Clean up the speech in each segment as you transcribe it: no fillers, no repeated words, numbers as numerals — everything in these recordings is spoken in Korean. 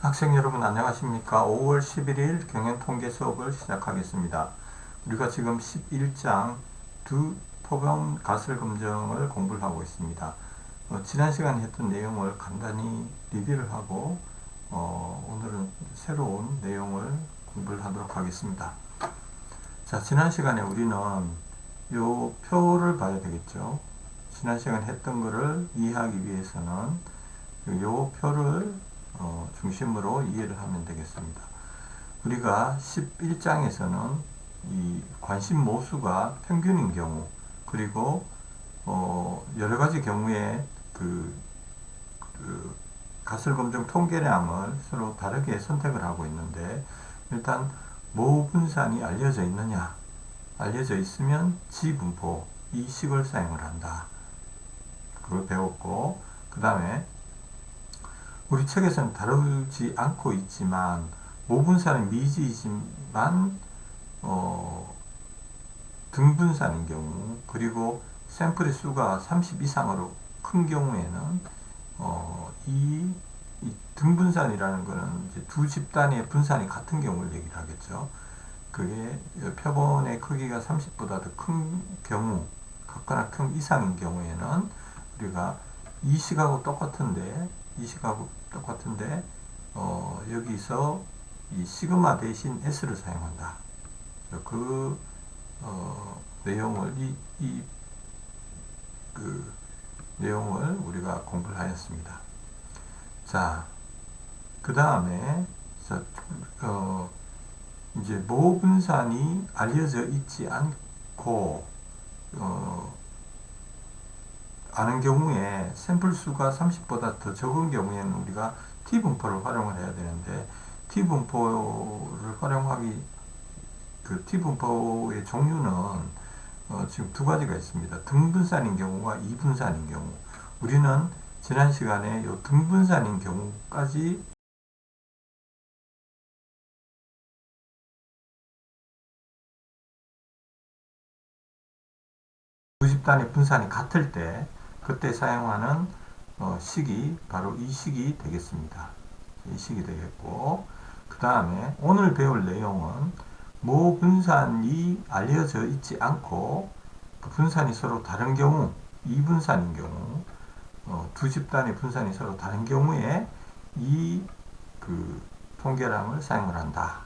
학생 여러분 안녕하십니까? 5월 11일 경영통계 수업을 시작하겠습니다. 우리가 지금 11장 두 표본 가설 검정을 공부를 하고 있습니다. 지난 시간에 했던 내용을 간단히 리뷰를 하고 오늘은 새로운 내용을 공부를 하도록 하겠습니다. 자, 지난 시간에 우리는 요 표를 봐야 되겠죠. 지난 시간에 했던 거를 이해하기 위해서는 요 표를 중심으로 이해를 하면 되겠습니다. 우리가 11장에서는 이 관심 모수가 평균인 경우, 그리고 여러 가지 경우에 그 가설 검정 통계량을 서로 다르게 선택을 하고 있는데, 일단 모분산이 알려져 있느냐, 알려져 있으면 지분포, 이 식을 사용을 한다. 그걸 배웠고, 그 다음에 우리 책에서는 다루지 않고 있지만 모분산은 미지이지만 등분산인 경우, 그리고 샘플의 수가 30 이상으로 큰 경우에는 이 등분산이라는 것은 이제 두 집단의 분산이 같은 경우를 얘기를 하겠죠. 그게 표본의 크기가 30보다 더 큰 경우, 같거나 큰 이상인 경우에는 우리가 이 식하고 똑같은데 여기서 이 시그마 대신 S를 사용한다. 그 내용을 그 내용을 우리가 공부를 하였습니다. 자, 그 다음에 이제 모분산이 알려져 있지 않고 아는 경우에 샘플 수가 30보다 더 적은 경우에는 우리가 T분포를 활용을 해야 되는데, T분포를 활용하기, 그 T분포의 종류는 지금 두 가지가 있습니다. 등분산인 경우와 이분산인 경우. 우리는 지난 시간에 이 등분산인 경우까지 두 집단의 분산이 같을 때 그때 사용하는 식이 바로 이 식이 되겠습니다. 이 식이 되겠고, 그 다음에 오늘 배울 내용은 모분산이 알려져 있지 않고 그 분산이 서로 다른 경우, 이분산인 경우, 두 집단의 분산이 서로 다른 경우에 이 그 통계량을 사용을 한다.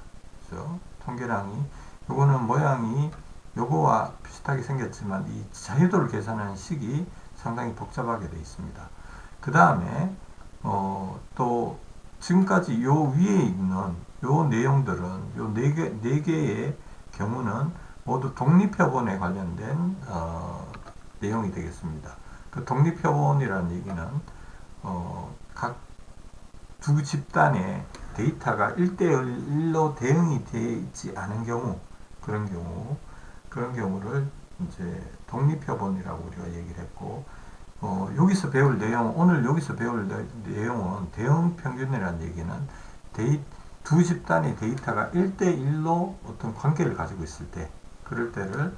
그렇죠? 통계량이, 요거는 모양이 요거와 비슷하게 생겼지만 이 자유도를 계산하는 식이 상당히 복잡하게 되어 있습니다. 그 다음에 또 지금까지 요 위에 있는 요 내용들은 요 네 개의 경우는 모두 독립표본에 관련된 내용이 되겠습니다. 그 독립표본이라는 얘기는 각 두 집단의 데이터가 1대1로 대응이 되어 있지 않은 경우, 그런 경우를 이제 독립표본이라고 우리가 얘기를 했고, 여기서 배울 내용, 오늘 여기서 배울 내용은 대응 평균이라는 얘기는 두 집단의 데이터가 1대1로 어떤 관계를 가지고 있을 때, 그럴 때를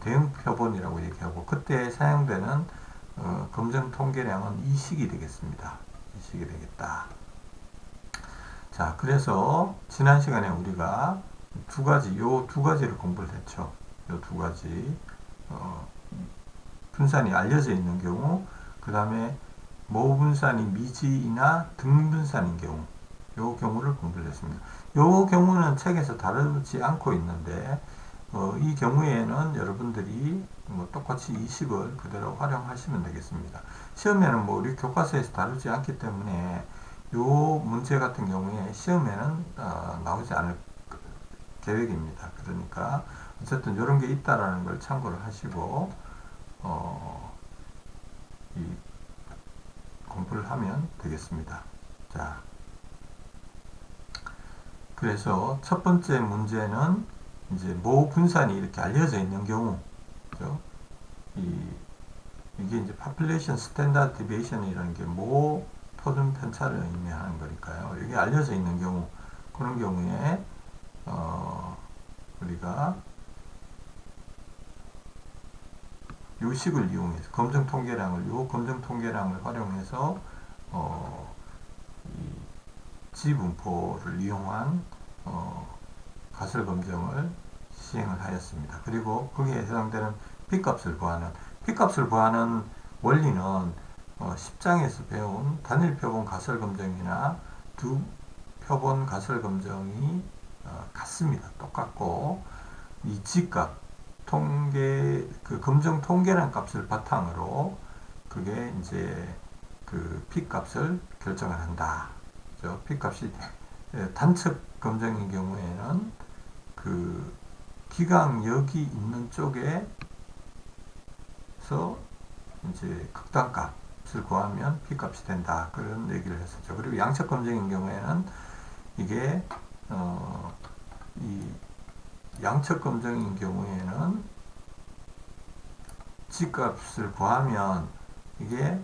대응 표본이라고 얘기하고, 그때 사용되는 검정 통계량은 이 식이 되겠습니다. 이 식이 되겠다. 자, 그래서 지난 시간에 우리가 요 두 가지를 공부를 했죠. 요 두 가지, 분산이 알려져 있는 경우, 그 다음에 모분산이 미지이나 등분산인 경우, 요 경우를 공부를 했습니다. 요 경우는 책에서 다루지 않고 있는데, 이 경우에는 여러분들이 똑같이 이 식을 그대로 활용하시면 되겠습니다. 시험에는 우리 교과서에서 다루지 않기 때문에 요 문제 같은 경우에 시험에는 나오지 않을 계획입니다. 그러니까 어쨌든 이런 게 있다라는 걸 참고를 하시고 이 공부를 하면 되겠습니다. 자, 그래서 첫 번째 문제는 이제 모분산이 이렇게 알려져 있는 경우, 그죠? 이게 이제 population standard deviation이라는 게 표준 편차를 의미하는 거니까요. 이게 알려져 있는 경우, 그런 경우에 우리가 요 식을 이용해서 검정 통계량을 활용해서 지분포를 이용한 가설 검정을 시행을 하였습니다. 그리고 거기에 해당되는 P값을 구하는 원리는 10장에서 배운 단일 표본 가설 검정이나 두 표본 가설 검정이 같습니다. 똑같고 이 G값 그 검정 통계란 값을 바탕으로 그게 이제 그 P값을 결정을 한다. P값이 단측 검정인 경우에는 그 기강역이 있는 쪽에서 이제 극단값을 구하면 P값이 된다. 그런 얘기를 했었죠. 그리고 양측 검정인 경우에는 이게 이 양측 검정인 경우에는 G값을 구하면 이게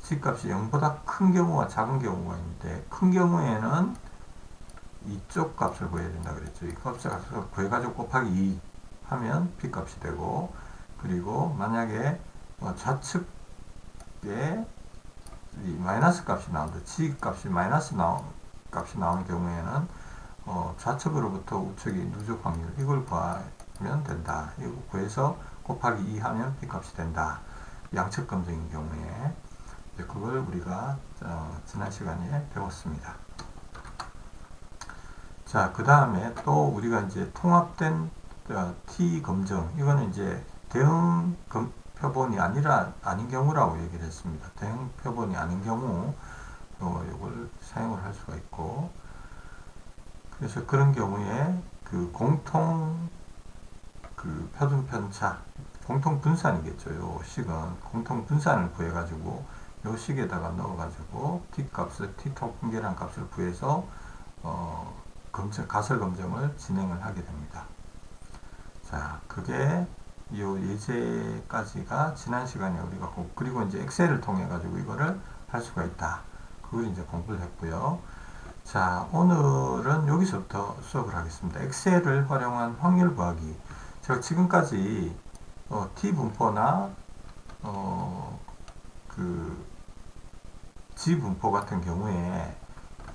G값이 0보다 큰 경우와 작은 경우가 있는데 큰 경우에는 이쪽 값을 구해야 된다 그랬죠. 이 값을 구해가지고 곱하기 2 하면 P값이 되고 그리고 만약에 좌측에 이 마이너스 값이 나온다. G값이 마이너스 값이 나오는 경우에는 좌측으로부터 우측이 누적 확률 이걸 구하면 된다. 이거 구해서 곱하기 2 하면 P값이 된다. 양측 검정인 경우에 그걸 우리가 지난 시간에 배웠습니다. 자, 그 다음에 또 우리가 이제 통합된 T 검정 이거는 이제 대응 표본이 아닌 경우라고 얘기를 했습니다. 대응 표본이 아닌 경우 이걸 사용을 할 수가 있고 그래서 그런 경우에 그 공통 그 표준 편차 공통 분산이겠죠. 요 식은 공통 분산을 구해가지고 요 식에다가 넣어가지고 T값을 T 통계란 값을 구해서 가설 검정을 진행을 하게 됩니다. 자, 그게 요 예제까지가 지난 시간에 우리가 그리고 이제 엑셀을 통해 가지고 이거를 할 수가 있다. 그걸 이제 공부를 했고요. 자, 오늘은 여기서부터 수업을 하겠습니다. 엑셀을 활용한 확률 구하기. 제가 지금까지 T 분포나 그 G 분포 같은 경우에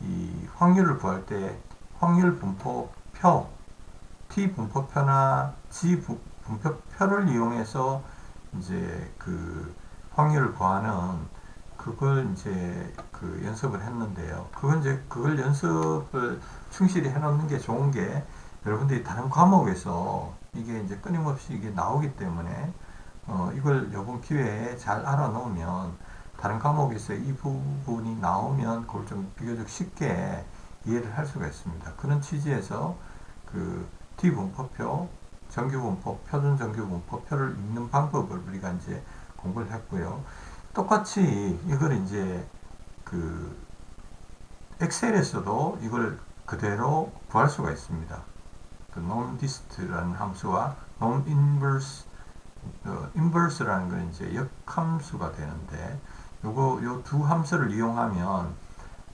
이 확률을 구할 때 확률 분포표 T 분포표나 G 분포표를 이용해서 이제 그 확률을 구하는 그걸 이제 그 연습을 했는데요. 그걸 연습을 충실히 해놓는 게 좋은 게 여러분들이 다른 과목에서 이게 이제 끊임없이 이게 나오기 때문에 이걸 이번 기회에 잘 알아놓으면 다른 과목에서 이 부분이 나오면 그걸 좀 비교적 쉽게 이해를 할 수가 있습니다. 그런 취지에서 그 T 분포표, 정규 분포, 표준 정규 분포표를 읽는 방법을 우리가 이제 공부를 했고요. 똑같이 이걸 이제 그 엑셀에서도 이걸 그대로 구할 수가 있습니다. 그 nomdist라는 함수와 inverse라는 건 이제 역함수가 되는데 요 두 함수를 이용하면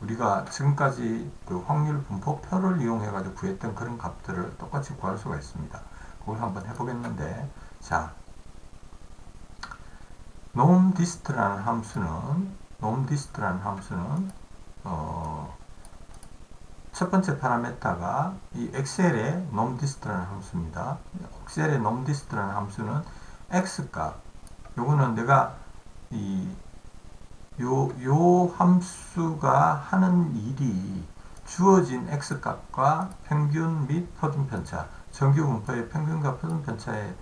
우리가 지금까지 그 확률 분포표를 이용해 가지고 구했던 그런 값들을 똑같이 구할 수가 있습니다. 그걸 한번 해보겠는데, 자, nomdist라는 함수는 첫 번째 파라메타가 이 엑셀의 nomdist라는 함수입니다. 엑셀의 nomdist라는 함수는 x값, 요거는 내가 요 함수가 하는 일이 주어진 x값과 평균 및 표준편차, 정규 분포의 평균과 표준편차의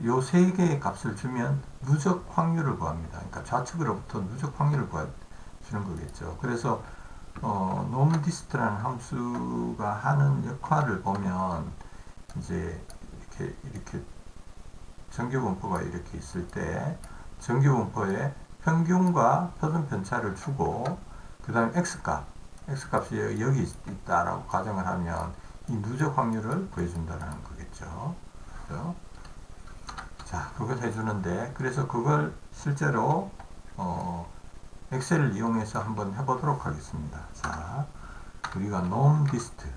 요 세 개의 값을 주면 누적 확률을 구합니다. 그러니까 좌측으로부터 누적 확률을 구해주는 거겠죠. 그래서 nomdist라는 함수가 하는 역할을 보면 이제 이렇게 정규 분포가 이렇게 있을 때 정규 분포에 평균과 표준 편차를 주고 그 다음 x값이 여기 있다라고 가정을 하면 이 누적 확률을 구해준다는 거겠죠. 그렇죠? 자, 그걸 해주는데 그래서 그걸 실제로 엑셀을 이용해서 한번 해보도록 하겠습니다. 자, 우리가 nomdist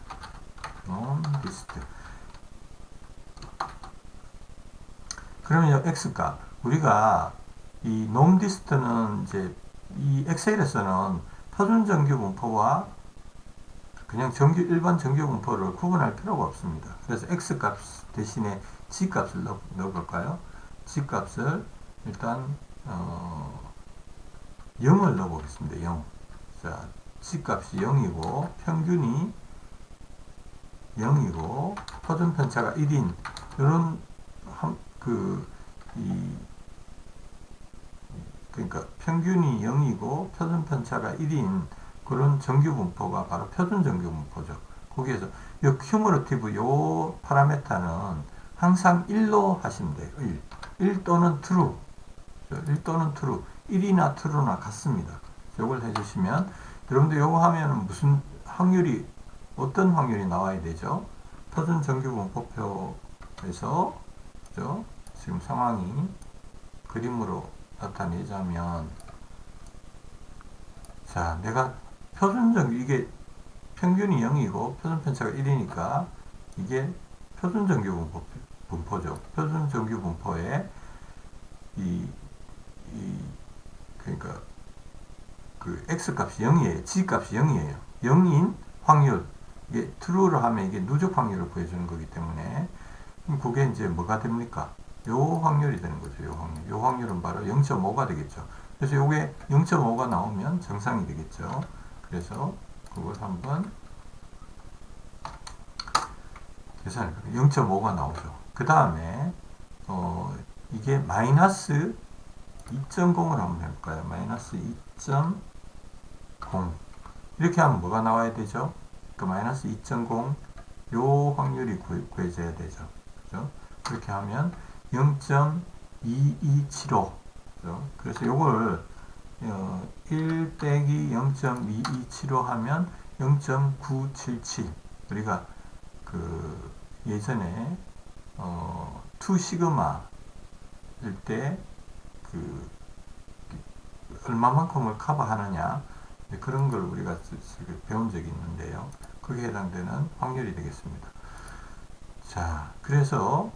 그러면 x값 우리가 이 nomdist는 이제 이 엑셀에서는 표준정규 분포와 그냥 일반 정규 분포를 구분할 필요가 없습니다. 그래서 X값 대신에 G값을 넣어볼까요? G값을 일단 0을 넣어보겠습니다. 0. 자, G값이 0이고 평균이 0이고 표준편차가 1인 이런 그러니까 평균이 0이고 표준편차가 1인 그런 정규 분포가 바로 표준정규 분포죠. 거기에서 이 큐머러티브 요 파라메타는 항상 1로 하시면 돼요. 1 또는 true. 1 또는 true. 1이나 true나 같습니다. 이걸 해주시면 여러분들 요거 하면 무슨 확률이 어떤 확률이 나와야 되죠? 표준정규 분포표에서 그죠? 지금 상황이 그림으로 나타내자면 자 내가 표준정규 이게 평균이 0이고 표준편차가 1이니까 이게 표준정규 분포죠. 표준정규 분포에 그러니까 그 X값이 0이에요. G값이 0이에요. 0인 확률 이게 true로 하면 이게 누적 확률을 구해주는 거기 때문에 그럼 그게 이제 뭐가 됩니까? 요 확률이 되는 거죠. 요 확률. 요 확률은 바로 0.5가 되겠죠. 그래서 요게 0.5가 나오면 정상이 되겠죠. 그래서 그걸 한번 계산해 볼게요. 0.5가 나오죠. 그 다음에 이게 마이너스 2.0을 한번 해볼까요? 마이너스 2.0 이렇게 하면 뭐가 나와야 되죠? 그 마이너스 2.0 요 확률이 구해져야 되죠. 그죠? 그렇게 하면 0.2275 그죠? 그래서 요걸 1 빼기 0.2275 하면 0.977 우리가 그 예전에 2시그마일 때 그 얼마만큼을 커버하느냐 그런 걸 우리가 배운 적이 있는데요. 거기에 해당되는 확률이 되겠습니다. 자, 그래서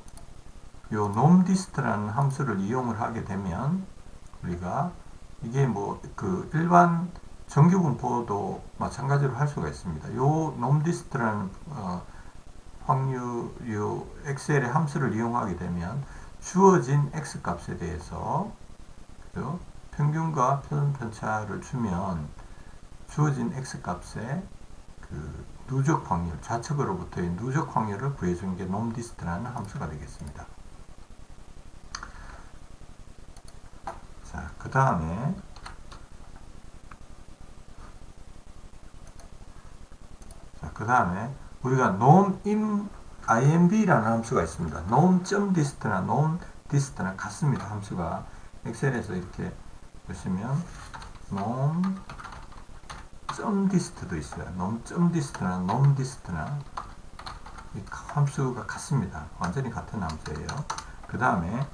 요 normdist라는 함수를 이용을 하게 되면 우리가 이게 뭐 그 일반 정규 분포도 마찬가지로 할 수가 있습니다. 요 normdist라는 확률 요 엑셀의 함수를 이용하게 되면 주어진 x 값에 대해서 그죠? 평균과 표준편차를 주면 주어진 x 값의 그 누적 확률, 좌측으로부터의 누적 확률을 구해주는 게 normdist라는 함수가 되겠습니다. 자, 그 다음에 우리가 norm_imb라는 함수가 있습니다. norm.dist나 normdist나 같습니다. 함수가 엑셀에서 이렇게 보시면 norm.dist도 있어요. norm.dist나 normdist나 이 함수가 같습니다. 완전히 같은 함수예요. 그 다음에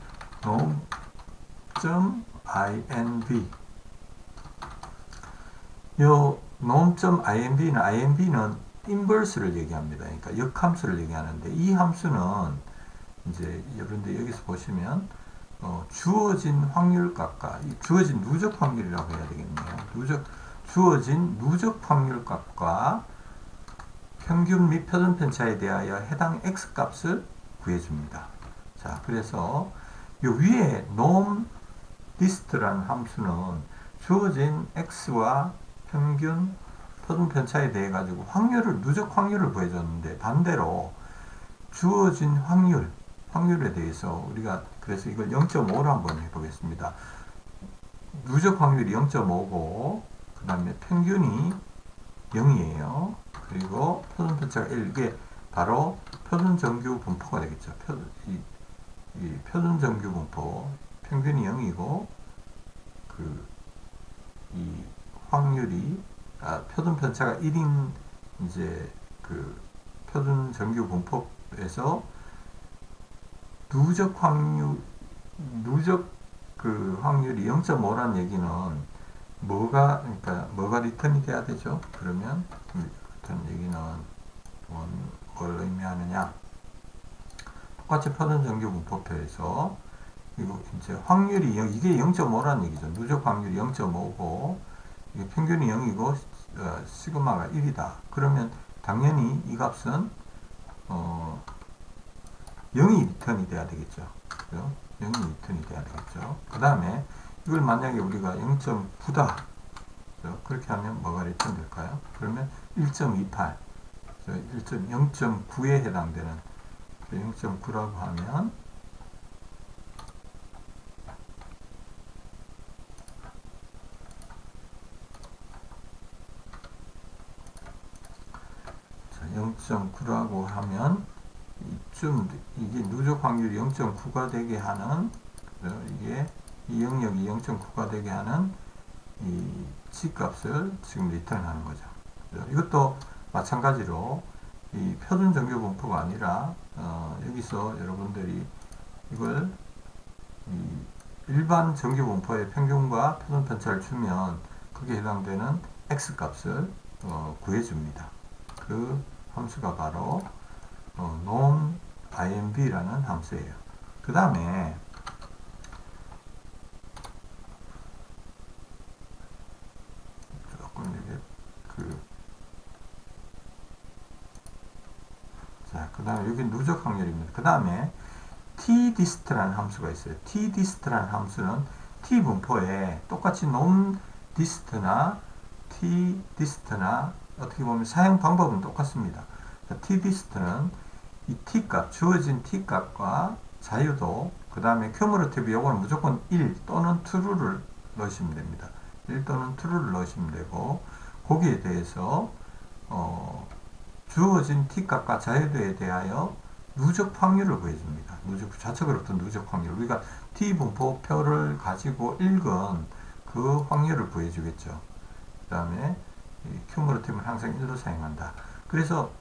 norm.inv 요 norm.inv는 inv는 인버스를 얘기합니다. 그러니까 역함수를 얘기하는데 이 함수는 이제 여러분들 여기서 보시면 주어진 확률값과 주어진 누적 확률이라고 해야 되겠네요. 주어진 누적 확률값과 평균 및 표준편차에 대하여 해당 x값을 구해줍니다. 자, 그래서 요 위에 normdist라는 함수는 주어진 x와 평균 표준편차에 대해 가지고 누적 확률을 구해줬는데 반대로 주어진 확률에 대해서 우리가 그래서 이걸 0.5로 한번 해보겠습니다. 누적 확률이 0.5고 그 다음에 평균이 0이에요. 그리고 표준편차가 1 이게 바로 표준정규 분포가 되겠죠. 이 표준정규 분포 평균이 0이고 이 확률이 표준편차가 1인 이제 그 표준정규 분포에서 누적 확률이 0.5란 얘기는 뭐가 리턴이 돼야 되죠? 그러면 리턴 얘기는 뭘 의미하느냐? 똑같이 표준정규 분포표에서 이거 이제 확률이 이게 0.5란 얘기죠. 누적 확률이 0.5고 이게 평균이 0이고 시그마가 1이다. 그러면 당연히 이 값은 0이 리턴이 돼야 되겠죠. 그죠? 0이 리턴이 돼야 되겠죠. 그 다음에 이걸 만약에 우리가 0.9다. 그렇게 하면 뭐가 리턴 될까요? 그러면 1.28. 0.9에 해당되는 0.9라고 하면 자, 0.9라고 하면 이쯤 이게 누적 확률이 0.9가 되게 하는 이게 이 영역이 0.9가 되게 하는 이 G값을 지금 리턴하는 거죠. 이것도 마찬가지로 이 표준 정규 분포가 아니라 여기서 여러분들이 이걸 이 일반 정규 분포의 평균과 표준 편차를 주면 그게 해당되는 X값을 구해줍니다. 그 함수가 바로 non-IMB라는 함수예요. 그 다음에 조금 이게 그 다음에 여기 누적 확률입니다. 그 다음에 tdist라는 함수가 있어요. tdist라는 함수는 t 분포에 똑같이 non-dist나 tdist나 어떻게 보면 사용 방법은 똑같습니다. tdist는 이 t값, 주어진 t값과 자유도, 그 다음에 큐무러티브 요거는 무조건 1 또는 true를 넣으시면 됩니다. 1 또는 true를 넣으시면 되고, 거기에 대해서 주어진 t값과 자유도에 대하여 누적 확률을 구해줍니다. 좌측으로부터 누적 확률. 우리가 t분포표를 가지고 읽은 그 확률을 구해주겠죠. 그 다음에 큐무러티브는 항상 1로 사용한다. 그래서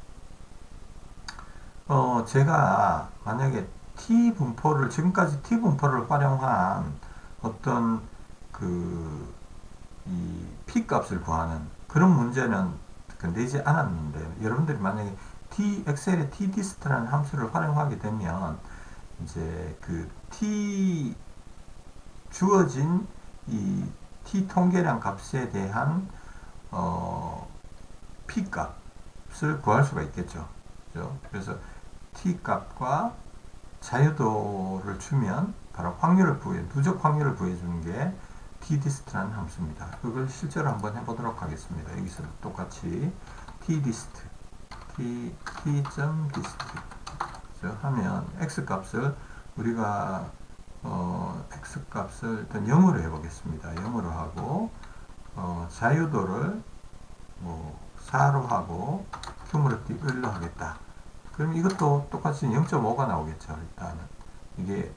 제가 만약에 t분포를 지금까지 t분포를 활용한 어떤 이 p값을 구하는 그런 문제는 내지 않았는데, 여러분들이 만약에 엑셀의 tdist라는 함수를 활용하게 되면 이제 주어진 이 t 통계량 값에 대한 p 값을 구할 수가 있겠죠. 그죠? 그래서 t 값과 자유도를 주면 바로 누적 확률을 구해주는 게 tdist라는 함수입니다. 그걸 실제로 한번 해보도록 하겠습니다. 여기서 똑같이 tdist t.dist 하면 x값을 우리가 x값을 일단 0으로 해보겠습니다. 0으로 하고 자유도를 4로 하고 큐무러티브 1로 하겠다. 그럼 이것도 똑같이 0.5가 나오겠죠. 일단은 이게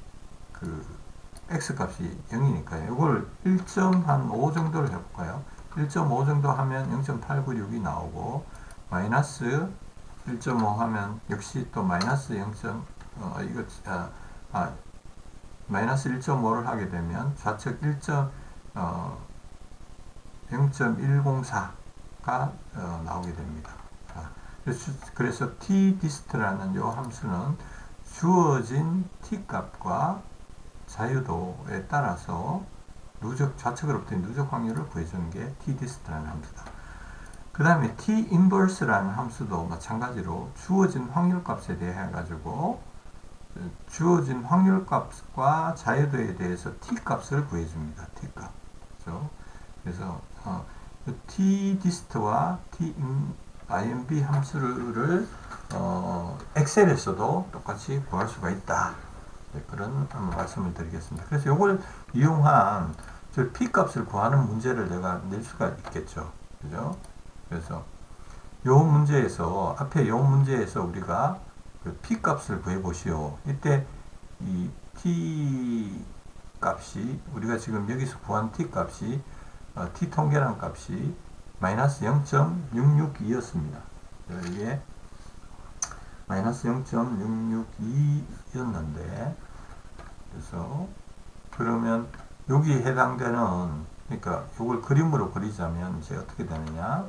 x값이 0이니까요. 이걸 1.5 정도를 해볼까요? 1.5 정도 하면 0.896이 나오고, 마이너스 1.5 하면 역시 또 마이너스 0. 마이너스 1.5를 하게 되면 좌측 0.104가 나오게 됩니다. 그래서 tdist라는 이 함수는 주어진 t값과 자유도에 따라서 좌측으로부터 누적 확률을 구해주는 게 tdist라는 함수다. 그 다음에 t-inverse라는 함수도 마찬가지로 주어진 확률값에 대해 가지고 주어진 확률값과 자유도에 대해서 t값을 구해줍니다. t값. 그렇죠? 그래서 tdist와 t-imb 함수를 엑셀에서도 똑같이 구할 수가 있다. 네, 그런 말씀을 드리겠습니다. 그래서 이걸 이용한 P값을 구하는 문제를 내가 낼 수가 있겠죠. 그죠? 그래서 앞에 요 문제에서 우리가 P값을 구해보시오. 이때 이 T 값이, 우리가 지금 여기서 구한 T 값이, T 통계량 값이 마이너스 0.662였습니다. 이게 마이너스 0.662였는데, 그래서 그러면 여기에 해당되는, 그러니까 이걸 그림으로 그리자면 이제 어떻게 되느냐,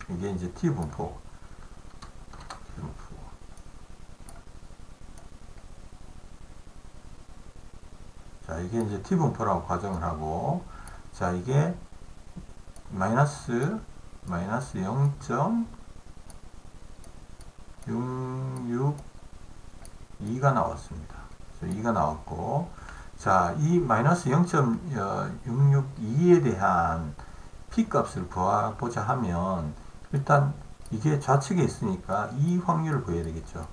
이게 이제 T분포. 자, 자, 이게 이제 t분포라고 가정을 하고, 자, 이게 마이너스 0.662가 나왔습니다. 2가 나왔고, 자, 이 마이너스 0.662에 대한 P값을 구하고자 하면, 일단 이게 좌측에 있으니까 이 확률을 구해야 되겠죠.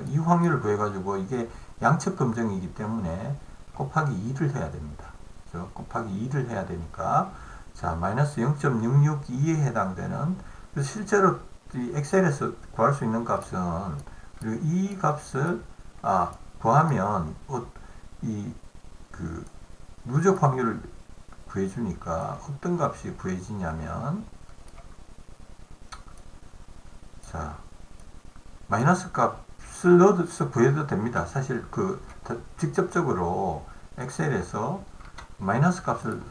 이 확률을 구해가지고 이게 양측 검정이기 때문에 곱하기 2를 해야 됩니다. 그렇죠? 곱하기 2를 해야 되니까, 자, 마이너스 0.662에 해당되는, 실제로 이 엑셀에서 구할 수 있는 값은, 그리고 이 값을, 구하면, 누적 확률을 구해주니까 어떤 값이 구해지냐면, 자, 마이너스 값을 넣어서 구해도 됩니다. 사실 직접적으로 엑셀에서 마이너스 값을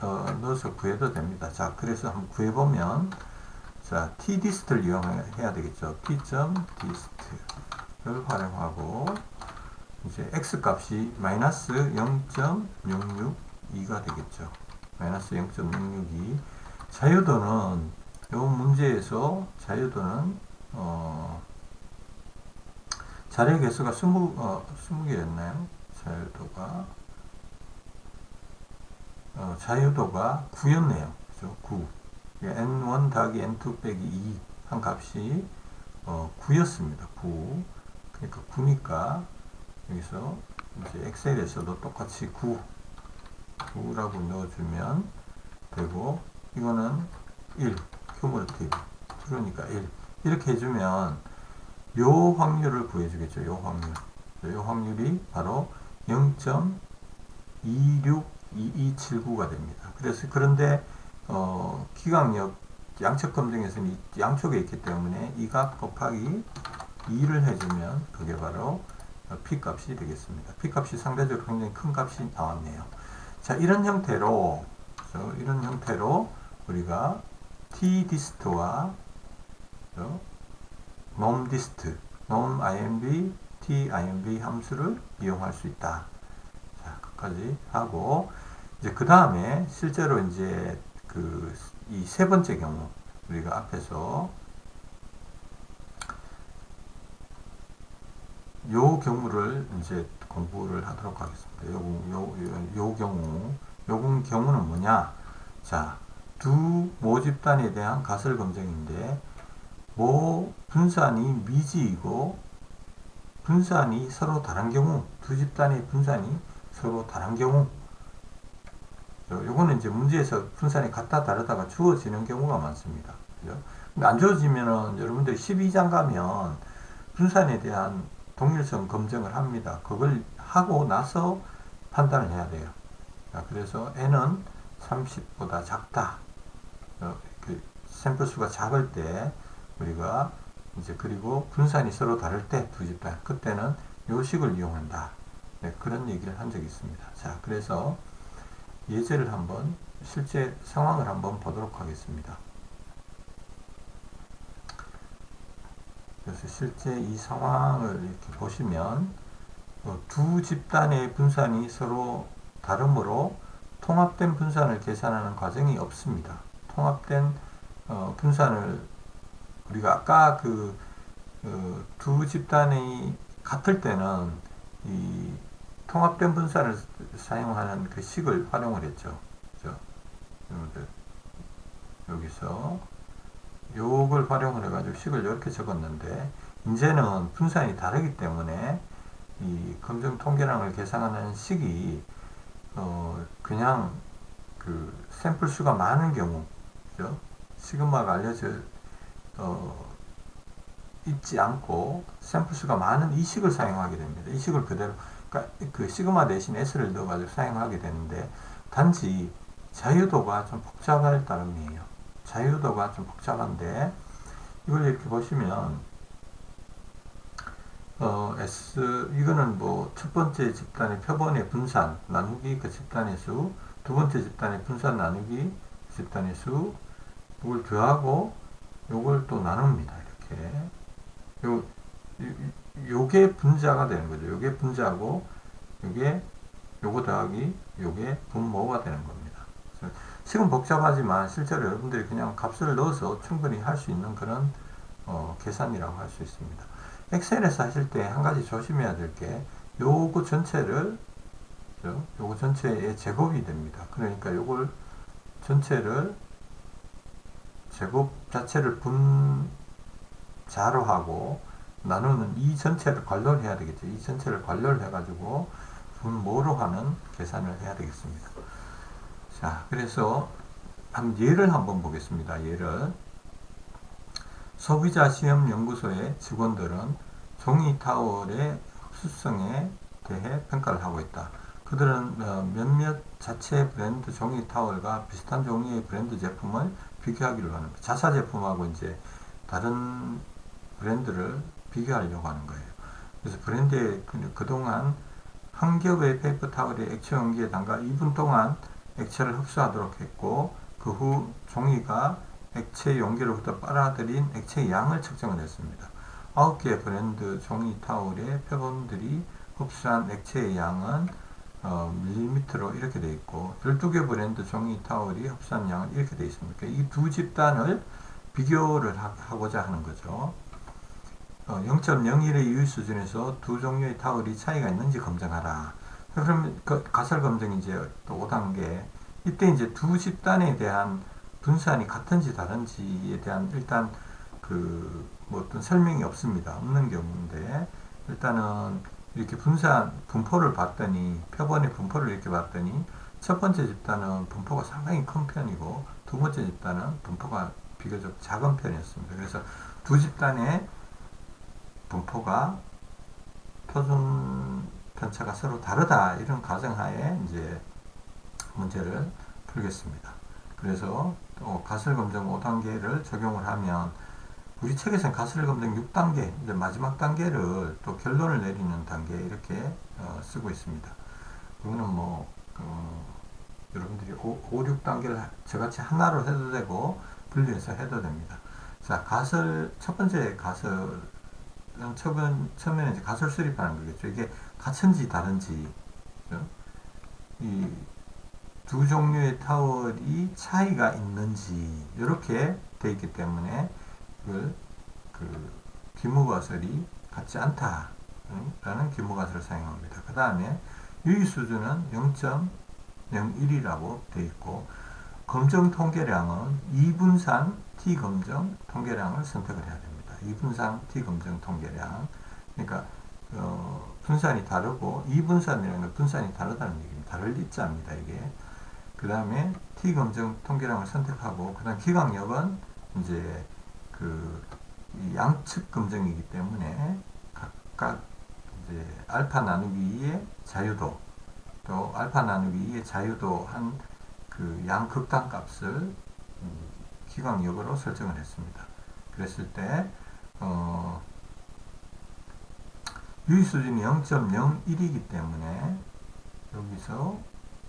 넣어서 구해도 됩니다. 자, 그래서 한번 구해보면, 자, tdist를 이용해야 되겠죠. t.dist를 활용하고, 이제 x 값이 마이너스 0.662가 되겠죠. 마이너스 0.662. 자유도는, 이 문제에서 자유도는, 자료 개수가 20개였나요? 자유도가 9였네요. 그죠? 9. n1 더하기 n2 빼기 2 한 값이 9였습니다. 9. 그러니까 9니까 여기서 이제 엑셀에서도 똑같이 9라고 넣어주면 되고, 이거는 1, 큐무레이티브. 그러니까 1. 이렇게 해주면 요 확률을 구해주겠죠. 요 확률. 요 확률이 바로 0.262279가 됩니다. 그래서 그런데 기강력 양측 검증에서는 양쪽에 있기 때문에 이 값 곱하기 2를 해주면 그게 바로 P값이 되겠습니다. P값이 상대적으로 굉장히 큰 값이 나왔네요. 자, 이런 형태로 우리가 tdist와 nomdist, nomimb, timb 함수를 이용할 수 있다. 자, 끝까지 하고, 이제 그 다음에 실제로 이제 이 세 번째 경우 우리가 앞에서 요 경우를 이제 공부를 하도록 하겠습니다. 요 경우는 뭐냐? 자, 두 모집단에 대한 가설 검증인데, 모 분산이 미지이고 분산이 서로 다른 경우, 두 집단의 분산이 서로 다른 경우, 요거는 이제 문제에서 분산이 같다 다르다가 주어지는 경우가 많습니다. 그죠? 근데 안 주어지면은 여러분들이 12장 가면 분산에 대한 동일성 검증을 합니다. 그걸 하고 나서 판단을 해야 돼요. 자, 그래서 n은 30보다 작다. 샘플 수가 작을 때 우리가 이제, 그리고 분산이 서로 다를 때 두 집단, 그때는 요 식을 이용한다. 네, 그런 얘기를 한 적이 있습니다. 자, 그래서 예제를 한번, 실제 상황을 한번 보도록 하겠습니다. 그래서 실제 이 상황을 이렇게 보시면, 두 집단의 분산이 서로 다르므로 통합된 분산을 계산하는 과정이 없습니다. 통합된 분산을 우리가 아까 두 집단이 같을 때는 이 통합된 분산을 사용하는 그 식을 활용을 했죠. 그죠? 여기서 요걸 활용을 해가지고 식을 이렇게 적었는데, 이제는 분산이 다르기 때문에 이 검증 통계량을 계산하는 식이 그냥 샘플 수가 많은 경우, 그죠? 시그마가 알려져 있지 않고 샘플 수가 많은 이 식을 사용하게 됩니다. 이 식을 그대로, 그러니까 그 시그마 대신 s를 넣어가지고 사용하게 되는데, 단지 자유도가 좀 복잡할 따름이에요. 자유도가 좀 복잡한데, 이걸 이렇게 보시면 이거는 뭐 첫 번째 집단의 표본의 분산 나누기 그 집단의 수, 두 번째 집단의 분산 나누기 집단의 수, 이걸 더하고 요걸 또 나눕니다. 이렇게 요게 분자가 되는 거죠. 요게 분자고 요게 요거 더하기 요게 분모가 되는 겁니다. 식은 복잡하지만 실제로 여러분들이 그냥 값을 넣어서 충분히 할 수 있는 그런 계산이라고 할 수 있습니다. 엑셀에서 하실 때 한 가지 조심해야 될 게 요거 전체를 요거 전체의 제곱이 됩니다. 그러니까 요걸 전체를 제곱 자체를 분자로 하고 나누는 이 전체를 관료를 해야 되겠죠. 이 전체를 관료를 해가지고 분모로 하는 계산을 해야 되겠습니다. 자, 그래서 예를 한번 보겠습니다. 예를 소비자 시험 연구소의 직원들은 종이 타월의 흡수성에 대해 평가를 하고 있다. 그들은 몇몇 자체 브랜드 종이 타월과 비슷한 종류의 브랜드 제품을 비교하기를 원합니다. 자사 제품하고 이제 다른 브랜드를 비교하려고 하는 거예요. 그래서 브랜드에 그동안 한 겹의 페이퍼 타월의 액체 용기에 담가 2분 동안 액체를 흡수하도록 했고 그 후 종이가 액체 용기로부터 빨아들인 액체의 양을 측정을 했습니다. 9개의 브랜드 종이 타월의 표본들이 흡수한 액체의 양은 밀리미터로 이렇게 되어 있고 12개 브랜드 종이 타월이 흡수한 양은 이렇게 되어 있습니다. 이 두 집단을 비교를 하고자 하는 거죠. 0.01의 유효 수준에서 두 종류의 타월이 차이가 있는지 검증하라. 그러면 그 가설 검증 이제 또 5단계. 이때 이제 두 집단에 대한 분산이 같은지 다른지에 대한 일단 뭐 어떤 설명이 없습니다. 없는 경우인데 일단은 이렇게 분포를 봤더니 표본의 분포를 이렇게 봤더니 첫 번째 집단은 분포가 상당히 큰 편이고 두 번째 집단은 분포가 비교적 작은 편이었습니다. 그래서 두 집단의 분포가 표준 편차가 서로 다르다 이런 가정하에 이제 문제를 풀겠습니다. 그래서 또 가설검증 5단계를 적용을 하면 우리 책에서는 가설검증 6단계 이제 마지막 단계를 또 결론을 내리는 단계 이렇게 쓰고 있습니다. 그거는 뭐 여러분들이 5, 6단계를 저같이 하나로 해도 되고 분리해서 해도 됩니다. 자, 첫 번째 가설 처음에는 이제 가설 수립하는 거겠죠. 이게 같은지 다른지, 이 두 종류의 타월이 차이가 있는지, 이렇게 되어 있기 때문에, 이걸, 기무가설이 같지 않다. 라는 기무가설을 사용합니다. 그 다음에, 유의 수준은 0.01이라고 되어 있고, 검정 통계량은 2분산 T 검정 통계량을 선택을 해야 됩니다. 2분산 T 검정 통계량. 그러니까 분산이 다르고 2분산이라는 건 분산이 다르다는 얘기입니다. 다를 입자입니다. 이게. 그 다음에 T 검정 통계량을 선택하고 그 다음 기강력은 이제 양측 검정이기 때문에 각각 이제 알파 나누기 2의 자유도 또 알파 나누기 2의 자유도 한 양극단 값을 기강력으로 설정을 했습니다. 그랬을 때 유의 수준이 0.01이기 때문에 여기서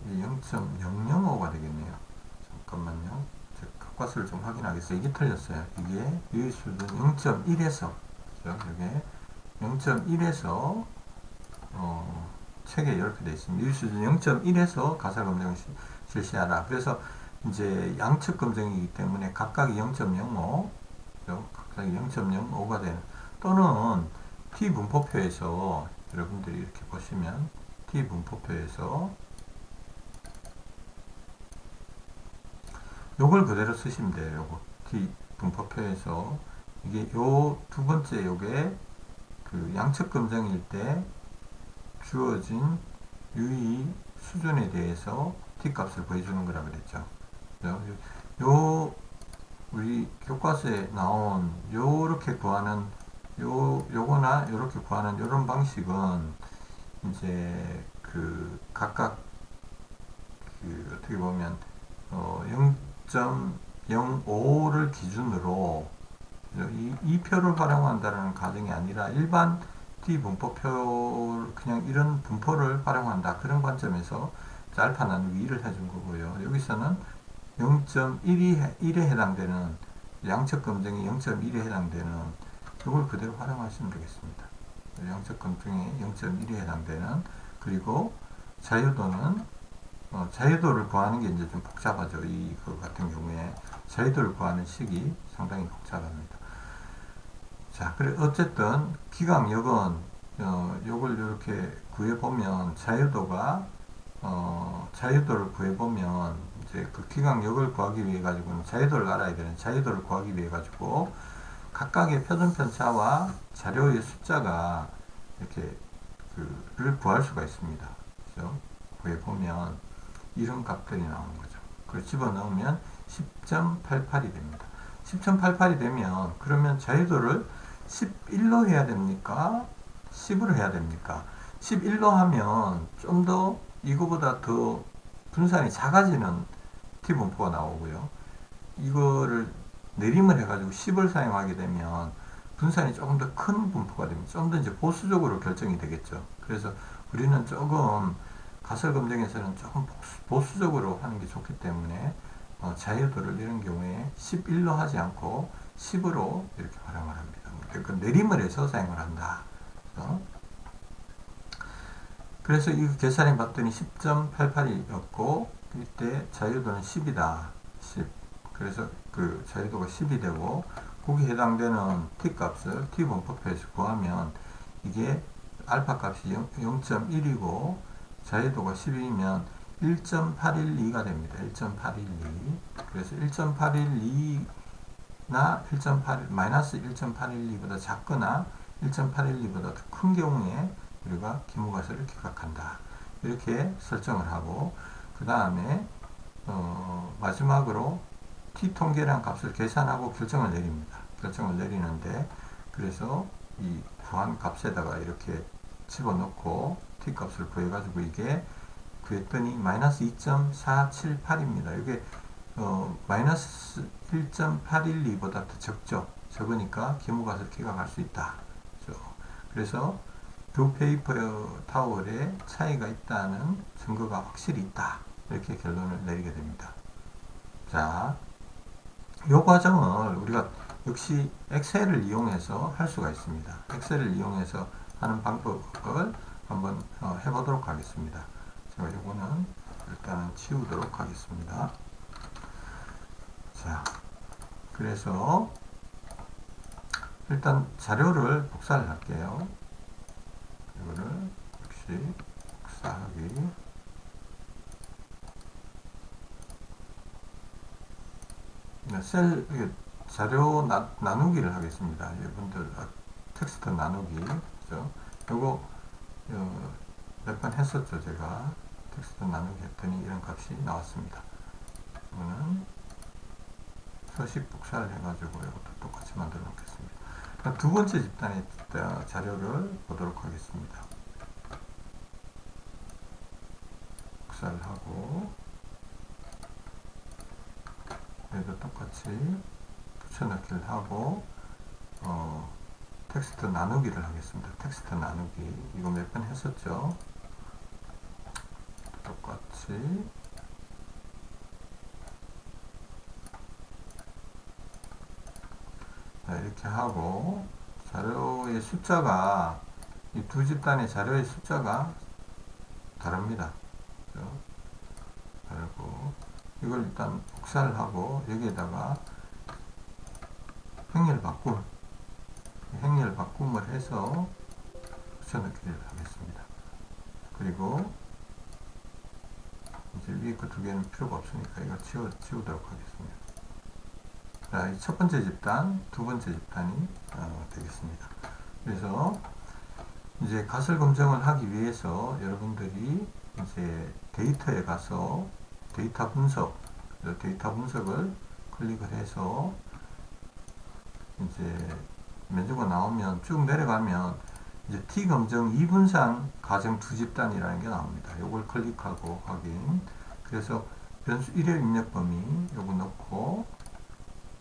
0.005가 되겠네요. 잠깐만요. 값을 좀 확인하겠어요. 이게 틀렸어요. 이게 유의 수준 0.1에서 이게 0.1에서 책에 이렇게 되어 있습니다. 유의 수준 0.1에서 가설 검증을 실시하라. 그래서 이제 양측 검증이기 때문에 각각이 0.05, 각각이 0.05가 되는 또는 T 분포표에서 여러분들이 이렇게 보시면 T 분포표에서 요걸 그대로 쓰시면 돼요. 요거 T 분포표에서 이게 요 두 번째 요게 양측 검증일 때 주어진 유의 수준에 대해서 T 값을 보여주는 거라 그랬죠. 요 우리 교과서에 나온 요렇게 구하는 요거나 요렇게 구하는 요런 방식은 이제 각각 어떻게 보면 0.05를 기준으로 이 표를 활용한다는 가정이 아니라 일반 T 분포표 그냥 이런 분포를 활용한다 그런 관점에서 알파 나누기 2를 해준 거고요. 여기서는 0.1에 해당되는 양측 검증이 0.1에 해당되는 이걸 그대로 활용하시면 되겠습니다. 양측 검증이 0.1에 해당되는 그리고 자유도는 자유도를 구하는 게 이제 좀 복잡하죠. 이거 같은 경우에 자유도를 구하는 식이 상당히 복잡합니다. 자, 그래 어쨌든 기강역은 요걸 이렇게 구해 보면 자유도를 구해 보면 이제 그 기강역을 구하기 위해 가지고는 자유도를 알아야 되는 자유도를 구하기 위해 가지고 각각의 표준편차와 자료의 숫자가 이렇게 그를 구할 수가 있습니다. 그죠? 구해 보면 이런 값들이 나오는 거죠. 그걸 집어넣으면 10.88이 됩니다. 10.88이 되면 그러면 자유도를 11로 해야 됩니까? 10으로 해야 됩니까? 11로 하면 좀 더 이거보다 더 분산이 작아지는 T분포가 나오고요. 이거를 내림을 해가지고 10을 사용하게 되면 분산이 조금 더 큰 분포가 됩니다. 좀 더 이제 보수적으로 결정이 되겠죠. 그래서 우리는 조금 가설 검증에서는 조금 보수적으로 하는 게 좋기 때문에 자유도를 이런 경우에 11로 하지 않고 10으로 이렇게 활용을 합니다. 그 내림을 해서 사용을 한다. 그래서 이 계산해 봤더니 10.88이었고 이때 자유도는 10이다. 10. 그래서 그 자유도가 10이 되고 거기에 해당되는 t 값을 t 분포표에서 구하면 이게 알파 값이 0.1이고 자유도가 10이면 1.812가 됩니다. 1.812. 그래서 1.812나 1.8 마이너스 1.812보다 작거나 1.812보다 더 큰 경우에 우리가 기무가설을 기각한다. 이렇게 설정을 하고 그 다음에 마지막으로 t통계량 값을 계산하고 결정을 내립니다. 결정을 내리는데 그래서 이 구한 값에다가 이렇게 집어넣고 t 값을 구해가지고 이게 구했더니 마이너스 2.478입니다. 이게 마이너스 1.812보다 더 적죠. 적으니까 기무가설 기각할 수 있다. 그래서 두 페이퍼 타월에 차이가 있다는 증거가 확실히 있다. 이렇게 결론을 내리게 됩니다. 자, 이 과정을 우리가 역시 엑셀을 이용해서 할 수가 있습니다. 엑셀을 이용해서 하는 방법을 한번 해보도록 하겠습니다. 제가 이거는 일단은 지우도록 하겠습니다. 자, 그래서 일단 자료를 복사를 할게요. 이거를 역시 복사하기. 셀 자료 나누기를 하겠습니다. 여러분들 텍스트 나누기 그죠? 요거 몇 번 했었죠. 제가 텍스트 나누기 했더니 이런 값이 나왔습니다. 이거는 서식 복사를 해가지고 이것도 똑같이 만들어 놓겠습니다. 두 번째 집단의 자료를 보도록 하겠습니다. 복사를 하고 얘도 똑같이 붙여넣기를 하고 텍스트 나누기를 하겠습니다. 텍스트 나누기 이거 몇 번 했었죠. 똑같이 이렇게 하고 자료의 숫자가 이 두 집단의 자료의 숫자가 다릅니다. 그렇죠? 다르고 이걸 일단 복사를 하고 여기에다가 행렬 바꿈을 해서 붙여넣기를 하겠습니다. 그리고 이제 위에 그 두 개는 필요가 없으니까 이거 지우도록 하겠습니다. 자, 이 첫 번째 집단, 두 번째 집단이 되겠습니다. 그래서 이제 가설 검증을 하기 위해서 여러분들이 이제 데이터에 가서 데이터 분석을 클릭을 해서 이제 면접가 나오면 쭉 내려가면 이제 T 검증 2분산 가정 두 집단이라는 게 나옵니다. 요걸 클릭하고 확인. 그래서 변수 1의 입력 범위 요거 넣고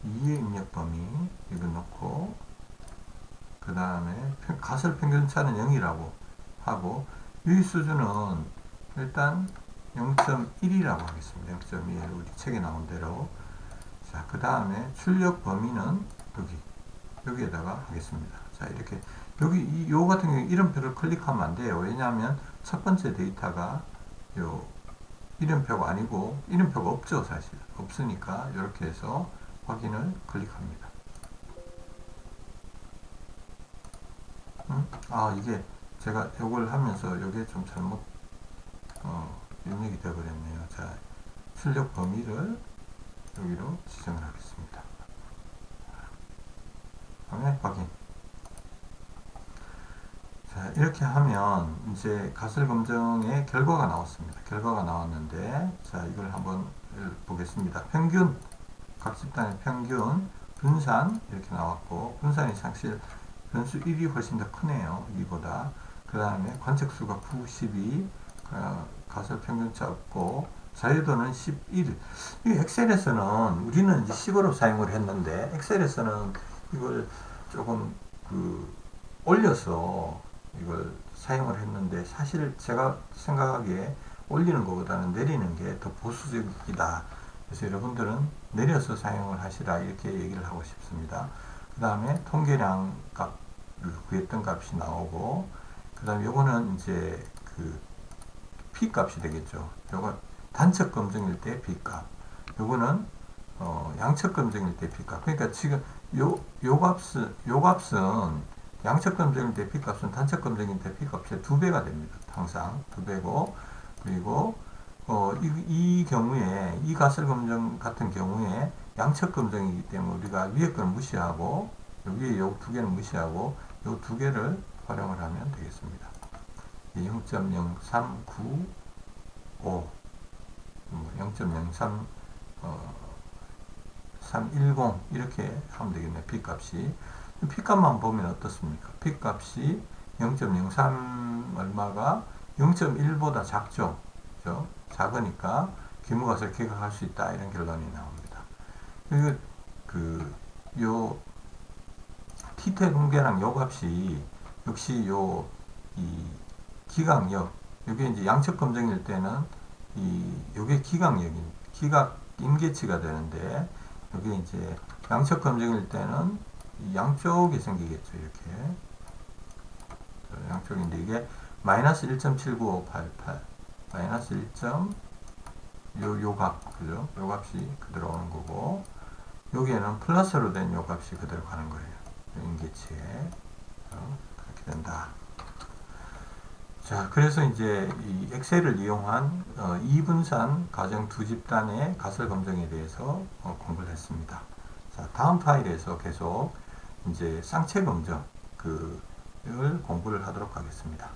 2의 입력 범위 이거 넣고 그 다음에 가설 평균차는 0이라고 하고 유의 수준은 일단 0.1이라고 하겠습니다. 0.1 우리 책에 나온 대로. 자, 그 다음에 출력 범위는 여기에다가 하겠습니다. 자, 이렇게 요 같은 경우 이름표를 클릭하면 안 돼요. 왜냐하면 첫 번째 데이터가 요 이름표가 아니고 이름표가 없죠. 사실 없으니까 이렇게 해서 확인을 클릭합니다. 이게 제가 요걸 하면서 요게 좀 잘못 입력이 되어 버렸네요. 자, 출력 범위를 여기로 지정을 하겠습니다. 다음에 확인. 자, 이렇게 하면 이제 가설 검증의 결과가 나왔습니다. 결과가 나왔는데, 자, 이걸 한번 보겠습니다. 평균, 각 집단의 평균, 분산, 이렇게 나왔고, 분산이 사실 변수 1이 훨씬 더 크네요. 2보다. 그 다음에 관측수가 9, 12, 가설 평균차 없고, 자유도는 11. 이 엑셀에서는 우리는 이제 10으로 사용을 했는데, 엑셀에서는 이걸 조금 올려서 이걸 사용을 했는데 사실 제가 생각하기에 올리는 것보다는 내리는 게 더 보수적이다. 그래서 여러분들은 내려서 사용을 하시라 이렇게 얘기를 하고 싶습니다. 그 다음에 통계량 값 구했던 값이 나오고 그 다음에 요거는 이제 P 값이 되겠죠. 요거 단측 검증일 때 P 값. 요거는 양측 검증일 때 P 값. 그러니까 지금 요 값은 양측 검증일 때 P값은 단측 검증일 때 P값의 2배가 됩니다. 항상 2배고, 그리고, 이 경우에, 이 가설 검증 같은 경우에 양측 검증이기 때문에 우리가 위에 거는 무시하고, 위에 요 두 개는 무시하고, 요 두 개를 활용을 하면 되겠습니다. 0.0395, 0.03, 310, 이렇게 하면 되겠네요. P값이. P값만 보면 어떻습니까? P값이 0.03 얼마가 0.1보다 작죠. 그죠? 작으니까 기무가설 기각할 수 있다. 이런 결론이 나옵니다. 그리고 요 T태 공개랑 요 값이 역시 이 기각력, 요게 이제 양측 검증일 때는 요게 기각 임계치가 되는데 요게 이제 양측 검증일 때는 양쪽이 생기겠죠. 이렇게 양쪽인데 이게 마이너스 1.79588 마이너스 1. 요 값, 그죠? 요 값이 그대로 오는 거고 여기에는 플러스로 된 요 값이 그대로 가는 거예요. 임계치에 그렇게 된다. 자, 그래서 이제 이 엑셀을 이용한 이분산 가정 두 집단의 가설 검증에 대해서 공부를 했습니다. 자, 다음 파일에서 계속 이제 쌍체 검증 을 공부를 하도록 하겠습니다.